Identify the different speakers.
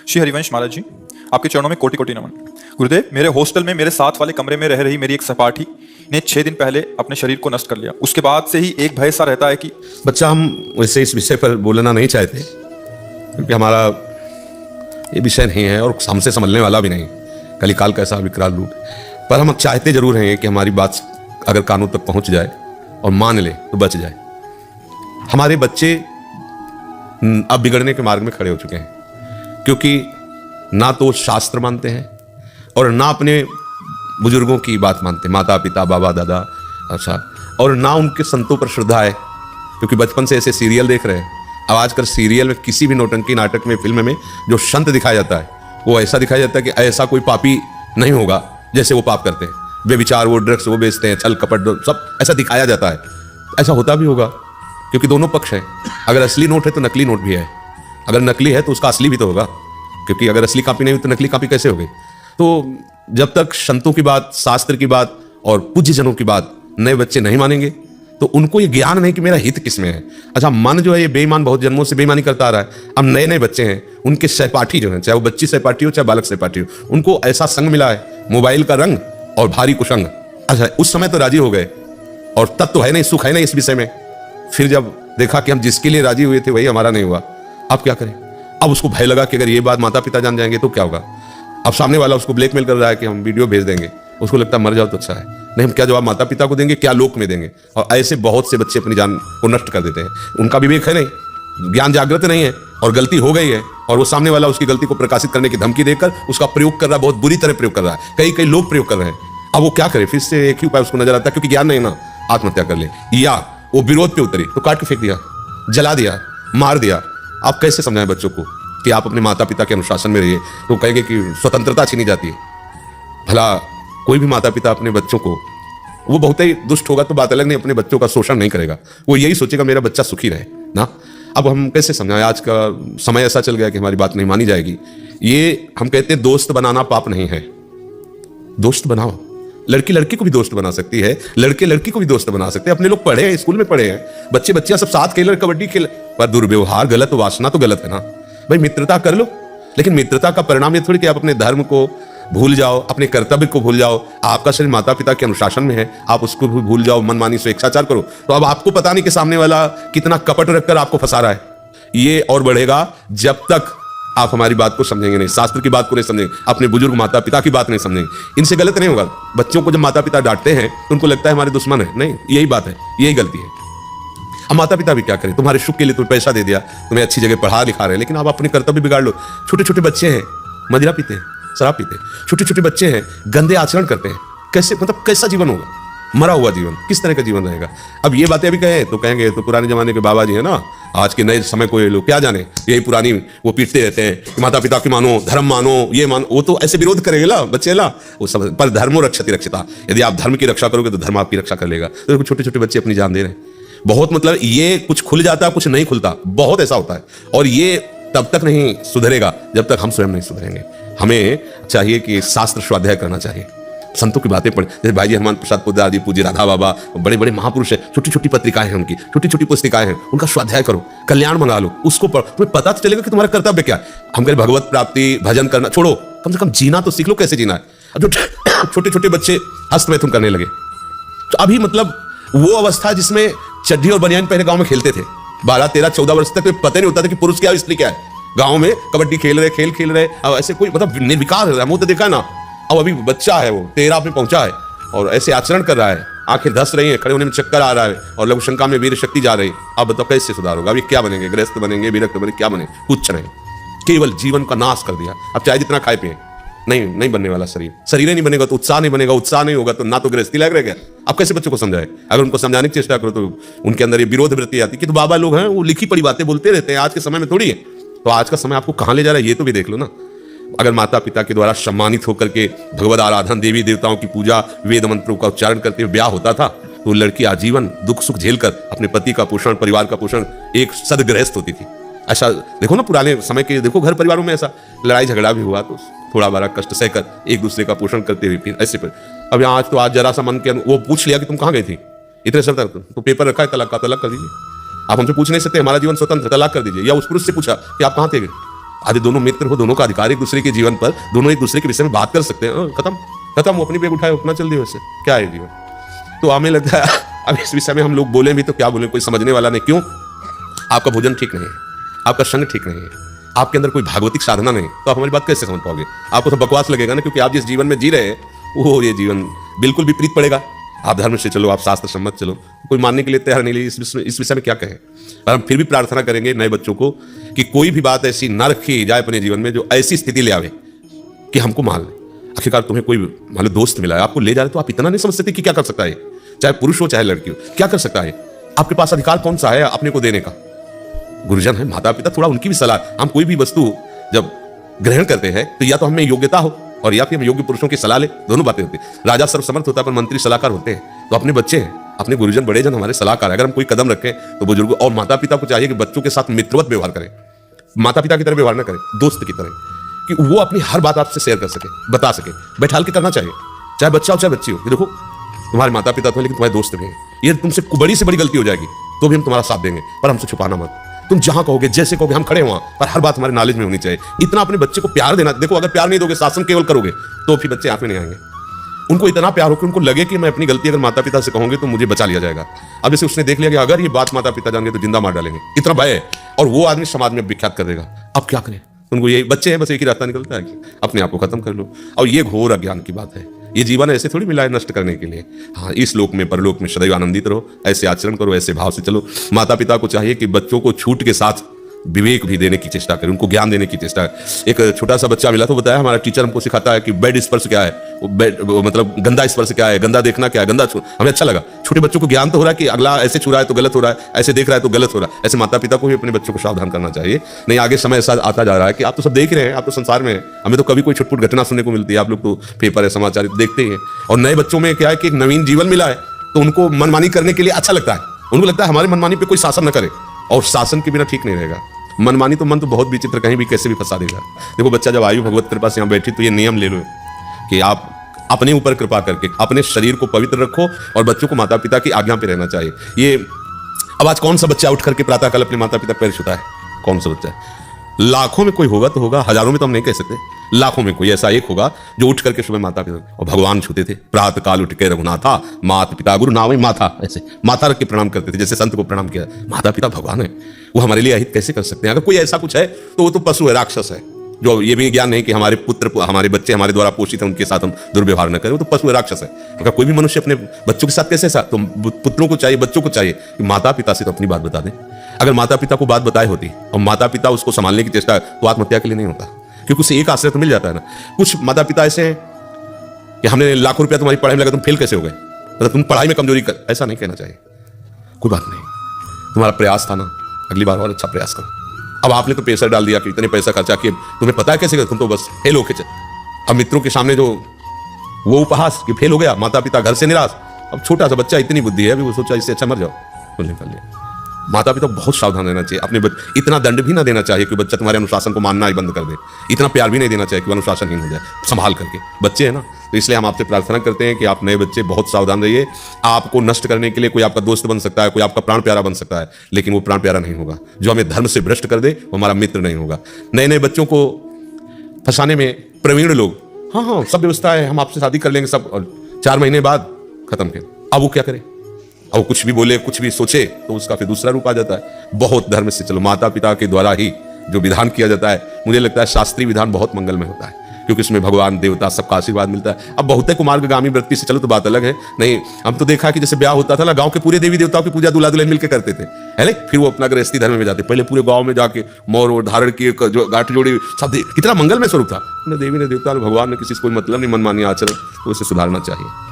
Speaker 1: श्री हरिवंश महाराज जी, आपके चरणों में कोटि कोटि नमन। गुरुदेव, मेरे हॉस्टल में मेरे साथ वाले कमरे में रह रही मेरी एक सहपाठी ने 6 दिन पहले अपने शरीर को नष्ट कर लिया। उसके बाद से ही एक भय सा रहता है कि
Speaker 2: बच्चा, हम वैसे इस विषय पर बोलना नहीं चाहते क्योंकि हमारा ये विषय नहीं है और हमसे संभलने वाला भी नहीं। कलिकाल का ऐसा विकराल रूप, पर हम चाहते जरूर हैं कि हमारी बात अगर कानों तक पहुंच जाए और मान ले तो बच जाए। हमारे बच्चे अब बिगड़ने के मार्ग में खड़े हो चुके हैं क्योंकि ना तो शास्त्र मानते हैं और ना अपने बुजुर्गों की बात मानते, माता पिता बाबा दादा, अच्छा, और ना उनके संतों पर श्रद्धा है क्योंकि बचपन से ऐसे सीरियल देख रहे हैं। अब आजकल सीरियल में किसी भी नौटंकी नाटक में, फिल्म में जो संत दिखाया जाता है वो ऐसा दिखाया जाता है कि ऐसा कोई पापी नहीं होगा जैसे वो पाप करते हैं, बेविचार, वो ड्रग्स वो बेचते हैं, छल कपट सब ऐसा दिखाया जाता है। ऐसा होता भी होगा क्योंकि दोनों पक्ष हैं। अगर असली नोट है तो नकली नोट भी है, अगर नकली है तो उसका असली भी तो होगा, क्योंकि अगर असली कॉपी नहीं हुई तो नकली कॉपी कैसे हो गई। तो जब तक संतों की बात, शास्त्र की बात और पूज्यजनों की बात नए बच्चे नहीं मानेंगे तो उनको ये ज्ञान नहीं कि मेरा हित किसमें है। अच्छा, मन जो है ये बेईमान बहुत जन्मों से बेईमानी करता आ रहा है। अब नए नए बच्चे हैं, उनके सहपाठी जो हैं, चाहे वो बच्ची सहपाठी हो चाहे बालक सहपाठी हो, उनको ऐसा संग मिला है, मोबाइल का रंग और भारी कुसंग। अच्छा, उस समय तो राजी हो गए और तब तो है नहीं, सुख है नहीं इस विषय में। फिर जब देखा कि हम जिसके लिए राजी हुए थे वही हमारा नहीं हुआ, अब क्या करें। अब उसको भय लगा कि अगर ये बात माता पिता जान जाएंगे तो क्या होगा। अब सामने वाला उसको ब्लैकमेल कर रहा है कि हम वीडियो भेज देंगे, उसको लगता है मर जाओ तो अच्छा है। नहीं, हम क्या जवाब माता पिता को देंगे, क्या लोक में देंगे। और ऐसे बहुत से बच्चे अपनी जान को नष्ट कर देते हैं। उनका विवेक है नहीं, ज्ञान जागृत नहीं है और गलती हो गई है और वो सामने वाला उसकी गलती को प्रकाशित करने की धमकी देकर उसका प्रयोग कर रहा है, बहुत बुरी तरह प्रयोग कर रहा है। कई लोग प्रयोग कर रहे हैं। अब वो क्या करे, फिर से एक ही उपाय उसको नजर आता है, क्योंकि ज्ञान नहीं ना, आत्महत्या कर ले। या वो विरोध पे उतरी तो काट के फेंक दिया, जला दिया, मार दिया। आप कैसे समझाएं बच्चों को कि आप अपने माता पिता के अनुशासन में रहिए, तो कहेंगे कि स्वतंत्रता छीनी जाती है। भला कोई भी माता पिता अपने बच्चों को, वो बहुत ही दुष्ट होगा तो बात अलग, नहीं, अपने बच्चों का शोषण नहीं करेगा, वो यही सोचेगा मेरा बच्चा सुखी रहे ना। अब हम कैसे समझाएं, आज का समय ऐसा चल गया कि हमारी बात नहीं मानी जाएगी। ये हम कहते हैं दोस्त बनाना पाप नहीं है, दोस्त बनाओ। लड़की लड़की को भी दोस्त बना सकती है, लड़के लड़की को भी दोस्त बना सकते हैं। अपने लोग पढ़े हैं, स्कूल में पढ़े हैं, बच्चे बच्चियां सब साथ खेल रहे, कबड्डी खेल, पर दुर्व्यवहार गलत, वासना तो गलत है ना भाई। मित्रता कर लो, लेकिन मित्रता का परिणाम ये थोड़ी कि आप अपने धर्म को भूल जाओ, अपने कर्तव्य को भूल जाओ। आपका शरीर माता पिता के अनुशासन में है, आप उसको भी भूल जाओ, मनमानी स्वेच्छाचार करो, तो अब आपको पता नहीं कि सामने वाला कितना कपट रखकर आपको फंसा रहा है। ये और बढ़ेगा जब तक आप हमारी बात को समझेंगे नहीं, शास्त्र की बात को नहीं समझेंगे, अपने बुजुर्ग माता पिता की बात नहीं समझेंगे। इनसे गलत नहीं होगा। बच्चों को जब माता पिता डांटते हैं तो उनको लगता है हमारे दुश्मन है, नहीं, यही बात है, यही गलती है। अब माता पिता भी क्या करें, तुम्हारे सुख के लिए तुम्हें पैसा दे दिया, तुम्हें अच्छी जगह पढ़ा लिखा रहे, लेकिन आप अपने कर्तव्य बिगाड़ लो। छोटे छोटे बच्चे हैं, मदिरा पीते हैं, शराब पीते हैं, छोटे छोटे बच्चे हैं, गंदे आचरण करते हैं। कैसे, मतलब कैसा जीवन होगा, मरा हुआ जीवन, किस तरह का जीवन रहेगा। अब ये बातें अभी कहें तो कहेंगे तो पुराने जमाने के बाबा जी है ना, आज के नए समय को ये लोग क्या जाने, यही पुरानी वो पीटते रहते हैं कि माता पिता की मानो, धर्म मानो, ये मानो। वो तो ऐसे विरोध करेंगे ला बच्चे ला, वो सब, पर धर्मो रक्षति रक्षिता, यदि आप धर्म की रक्षा करोगे तो धर्म आपकी रक्षा कर लेगा। तो छोटे छोटे बच्चे अपनी जान दे रहे हैं। बहुत, मतलब ये कुछ खुल जाता है, कुछ नहीं खुलता, बहुत ऐसा होता है। और ये तब तक नहीं सुधरेगा जब तक हम स्वयं नहीं सुधरेंगे। हमें चाहिए कि शास्त्र स्वाध्याय करना चाहिए, संतों की बातें पढ़े, जैसे भाई जी हनुमान प्रसाद पोद्दार आदि, पूज्य राधा बाबा, बड़े बड़े महापुरुष हैं, छोटी छोटी पत्रिकाएं हैं उनकी, छोटी छोटी पुस्तिकाएं हैं, उनका स्वाध्याय करो, कल्याण मंगा लो, उसको पढ़ो, तुम्हें पता तो चलेगा कि तुम्हारा कर्तव्य क्या है। हम कहें भगवत प्राप्ति, भजन करना छोड़ो, कम से कम जीना तो सीख लो, कैसे जीना है। अब जो छोटे छोटे बच्चे हस्तमैथुन करने लगे, तो अभी मतलब वो अवस्था जिसमें चड्डी और बनियान पहने गांव में खेलते थे, 12, 13, 14 वर्ष तक पता नहीं होता था कि पुरुष क्या है स्त्री क्या है। गांव में कबड्डी खेल रहे, खेल खेल रहे, अब ऐसे कोई मतलब निर्विकार है, मुंह तो देखा ना। अब अभी बच्चा है, वो 13 पे पहुंचा है और ऐसे आचरण कर रहा है, आंखें धस रही हैं, खड़े होने में चक्कर आ रहा है और लघु शंका में वीर शक्ति जा रही। अब बताओ कैसे सुधार होगा। अभी क्या बनेंगे, गृहस्थ बनेंगे, विरक्त बनेंगे, क्या बने, कुछ नहीं, केवल जीवन का नाश कर दिया। अब चाहे जितना खाए पिए, नहीं बनने वाला शरीर, शरीर नहीं बनेगा तो उत्साह नहीं बनेगा, उत्साह नहीं होगा तो ना तो गृहस्थी लग रहेगा। अब कैसे बच्चों को समझाए। अगर उनको समझाने की चेष्टा करो तो उनके अंदर ये विरोध वृत्ति आती है कि तो बाबा लोग हैं, वो लिखी पड़ी बातें बोलते रहते हैं, आज के समय में थोड़ी है। तो आज का समय आपको कहां ले जा रहा है ये तो भी देख लो ना। अगर माता पिता के द्वारा सम्मानित होकर के भगवत आराधन, देवी देवताओं की पूजा, वेद मंत्रों का उच्चारण करते हुए ब्याह होता था तो लड़की आजीवन दुख सुख झेलकर अपने पति का पोषण, परिवार का पोषण, एक सदगृहस्थ होती थी। ऐसा देखो ना पुराने समय के, देखो घर परिवारों में ऐसा लड़ाई झगड़ा भी हुआ तो थोड़ा बड़ा कष्ट सहकर एक दूसरे का पोषण करते हुए फिर ऐसे पर। अब यहाँ आज तो आज जरा सा मन के वो पूछ लिया कि तुम कहाँ गई थी, इतने सब तक तो पेपर रखा है तलाक का, तलाक कर दीजिए। आप हमसे पूछ नहीं सकते, हमारा जीवन स्वतंत्र, तलाक कर दीजिए। या उस पुरुष से पूछा कि आप कहाँ थे, आदि दोनों मित्र हो, दोनों का अधिकार एक दूसरे के जीवन पर, दोनों एक दूसरे के विषय में बात कर सकते हैं, खत्म वो अपनी बैग उठाए अपना चल दिए, वैसे क्या है जीवन। तो हमें लगता है अब इस विषय में हम लोग बोले भी तो क्या बोले, कोई समझने वाला नहीं। क्यों? आपका भोजन ठीक नहीं है, आपका संग ठीक नहीं है, आपके अंदर कोई भागवतिक साधना नहीं, तो आप हमारी बात कैसे समझ पाओगे? आपको तो बकवास लगेगा ना, क्योंकि आप जिस जीवन में जी रहे हैं वो ये जीवन बिल्कुल विपरीत पड़ेगा। आप धर्म से चलो, आप शास्त्र सम्मत चलो, कोई मानने के लिए तैयार नहीं। इस विषय में क्या कहें? पर हम फिर भी प्रार्थना करेंगे नए बच्चों को कि कोई भी बात ऐसी न रखी जाए अपने जीवन में जो ऐसी स्थिति ले आवे कि हमको मान ले। आखिरकार तुम्हें कोई मान लो दोस्त मिला है, आपको ले जा रहे, तो आप इतना नहीं समझ सकते कि क्या कर सकता है, चाहे पुरुष हो चाहे लड़की हो, क्या कर सकता है? आपके पास अधिकार कौन सा है अपने को देने का? गुरुजन है, माता पिता, थोड़ा उनकी भी सलाह। हम कोई भी वस्तु जब ग्रहण करते हैं तो या तो हमें योग्यता हो और या फिर हम योग्य पुरुषों की सलाह ले, दोनों बातें होती हैं। राजा सर्वसमर्थ होता है पर मंत्री सलाहकार होते हैं। तो अपने बच्चे हैं, अपने गुरुजन बड़े जन हमारे सलाहकार। अगर हम कोई कदम रखें तो बुजुर्ग और माता पिता को चाहिए कि बच्चों के साथ मित्रवत व्यवहार करें, माता पिता की तरह व्यवहार न करें, दोस्त की तरह, कि वो अपनी हर बात आपसे शेयर कर सके, बता सके, बैठाल के करना चाहिए, चाहे बच्चा हो चाहे बच्ची हो। देखो तुम्हारे माता पिता तो हैं लेकिन तुम्हारे दोस्त भी हैं, ये तुमसे बड़ी से बड़ी गलती हो जाएगी तो भी हम तुम्हारा साथ देंगे, पर हमसे छुपाना मत। तुम जहां कहोगे जैसे कहोगे हम खड़े वहां, पर हर बात हमारे नॉलेज में होनी चाहिए। इतना अपने बच्चे को प्यार देना। देखो अगर प्यार नहीं दोगे, शासन केवल करोगे, तो फिर बच्चे आप में नहीं आएंगे। उनको इतना प्यार हो कि उनको लगे कि मैं अपनी गलती अगर माता पिता से कहूंगे तो मुझे बचा लिया जाएगा। अब जैसे उसने देख लिया कि अगर ये बात माता पिता जानेंगे तो जिंदा मार डालेंगे, इतना भय है, और वो आदमी समाज में विख्यात कर देगा। अब क्या करें? उनको ये बच्चे हैं, बस एक ही रास्ता निकलता है कि अपने आप को खत्म कर लो। और ये घोर अज्ञान की बात है। ये जीवन ऐसे थोड़ी मिला है नष्ट करने के लिए। हाँ, इस लोक में परलोक में सदैव आनंदित रहो, ऐसे आचरण करो, ऐसे भाव से चलो। माता पिता को चाहिए कि बच्चों को छूट के साथ विवेक भी देने की चेष्टा करें, उनको ज्ञान देने की चेष्टा करें। एक छोटा सा बच्चा मिला तो बताया हमारा टीचर हमको सिखाता है कि बेड स्पर्श क्या है, वो मतलब गंदा स्पर्श क्या है, गंदा देखना क्या है, गंदा छू। हमें अच्छा लगा, छोटे बच्चों को ज्ञान तो हो रहा है कि अगला ऐसे छू रहा है तो गलत हो रहा है, ऐसे देख रहा है तो गलत हो रहा है। ऐसे माता पिता को भी अपने बच्चों को सावधान करना चाहिए। नहीं आगे समय ऐसा आता जा रहा है कि आप तो सब देख रहे हैं, आप तो संसार में हैं, हमें तो कभी कोई छुटपुट घटना सुनने को मिलती है, आप लोग तो पेपर है, समाचार देखते ही हैं। और नए बच्चों में क्या है कि एक नवीन जीवन मिला है तो उनको मनमानी करने के लिए अच्छा लगता है। उनको लगता है हमारी मनमानी पे कोई शासन न करे, और शासन के बिना ठीक नहीं रहेगा। मनमानी तो मन तो बहुत विचित्र, कहीं भी कैसे भी फंसा देगा। देखो बच्चा जब आयु भगवत कृपा से यहाँ बैठी तो ये नियम ले लो कि आप अपने ऊपर कृपा करके अपने शरीर को पवित्र रखो और बच्चों को माता पिता की आज्ञा पे रहना चाहिए। ये अब आज कौन सा बच्चा उठ करके प्रातःकाल अपने माता पिता पैर छूता है? कौन सा बच्चा? लाखों में कोई होगा तो होगा, हजारों में तो हम नहीं कह सकते, लाखों में कोई ऐसा एक होगा जो उठ करके सुबह माता पिता और भगवान छूते थे। प्रातः काल उठ के रघुनाथा माता पिता गुरु नाम माथा, ऐसे माथा रख के प्रणाम करते थे, जैसे संत को प्रणाम किया। माता पिता भगवान है, वो हमारे लिए अहित कैसे कर सकते हैं? अगर कोई ऐसा कुछ है तो वो तो पशु है, राक्षस है, जो ये भी ज्ञान नहीं कि हमारे पुत्र हमारे बच्चे हमारे द्वारा पोषित हैं, उनके साथ हम दुर्व्यवहार न करें, वो तो पशु है, राक्षस है। अगर कोई भी मनुष्य अपने बच्चों के साथ कैसे तो पुत्रों को चाहिए, बच्चों को चाहिए कि माता पिता से तो अपनी बात बता दें। अगर माता पिता को बात बताई होती और माता पिता उसको संभालने की चेष्टा, तो आत्महत्या के लिए नहीं होता, क्योंकि उसे एक आश्रय तो मिल जाता है ना। कुछ माता पिता ऐसे हैं कि हमने लाखों रुपया तुम्हारी पढ़ाई में लगा, तुम फेल कैसे हो गए, मतलब तुम पढ़ाई में कमजोरी कर, ऐसा नहीं कहना चाहिए। कोई बात नहीं, तुम्हारा प्रयास था ना, अगली बार और अच्छा प्रयास करो। अब आपने तो पैसा डाल दिया कि इतने पैसा खर्चा किए, तुम्हें पता है कैसे कर, तुम तो बस फेल होके चल। अब मित्रों के सामने जो वो उपहास कि फेल हो गया, माता पिता घर से निराश। अब छोटा सा बच्चा, इतनी बुद्धि है, अभी वो सोचा इससे अच्छा मर जाओ, तो निकल लिया। माता पिता बहुत सावधान रहना चाहिए अपने इतना दंड भी ना देना चाहिए कि बच्चा तुम्हारे अनुशासन को मानना ही बंद कर दे, इतना प्यार भी नहीं देना चाहिए कि अनुशासनहीन हो जाए। संभाल करके, बच्चे हैं ना, तो इसलिए हम आपसे प्रार्थना करते हैं कि आप नए बच्चे बहुत सावधान रहिए। आपको नष्ट करने के लिए कोई आपका दोस्त बन सकता है, कोई आपका प्राण प्यारा बन सकता है, लेकिन वो प्राण प्यारा नहीं होगा। जो हमें धर्म से भ्रष्ट कर दे वो हमारा मित्र नहीं होगा। नए नए बच्चों को फंसाने में प्रवीण लोग, हाँ सब व्यवस्था है, हम आपसे शादी कर लेंगे सब, और 4 महीने बाद खत्म कर। अब वो क्या करे? अब वो कुछ भी बोले, कुछ भी सोचे तो उसका फिर दूसरा रूप आ जाता है। बहुत धर्म से चलो, माता पिता के द्वारा ही जो विधान किया जाता है, मुझे लगता है शास्त्रीय विधान बहुत मंगलमय होता है, क्योंकि इसमें भगवान देवता सबका आशीर्वाद मिलता है। अब बहुतेक मार्गगामी वृत्ति से चलो तो बात अलग है। नहीं, हम तो देखा कि जैसे ब्याह होता था ना, गांव के पूरे देवी देवताओं की पूजा दूल्हा दुल्हन मिलकर करते थे, है ना। फिर वो अपना गृहस्थी धर्म में जाते, पहले पूरे गांव में जाके मोर और धारण की जो गांठ जोड़ी, सब कितना मंगलमय स्वरूप था। देवी ने देवता ने भगवान ने किसी से कोई मतलब नहीं, मनमानी आचरण, तो उसे सुधारना चाहिए।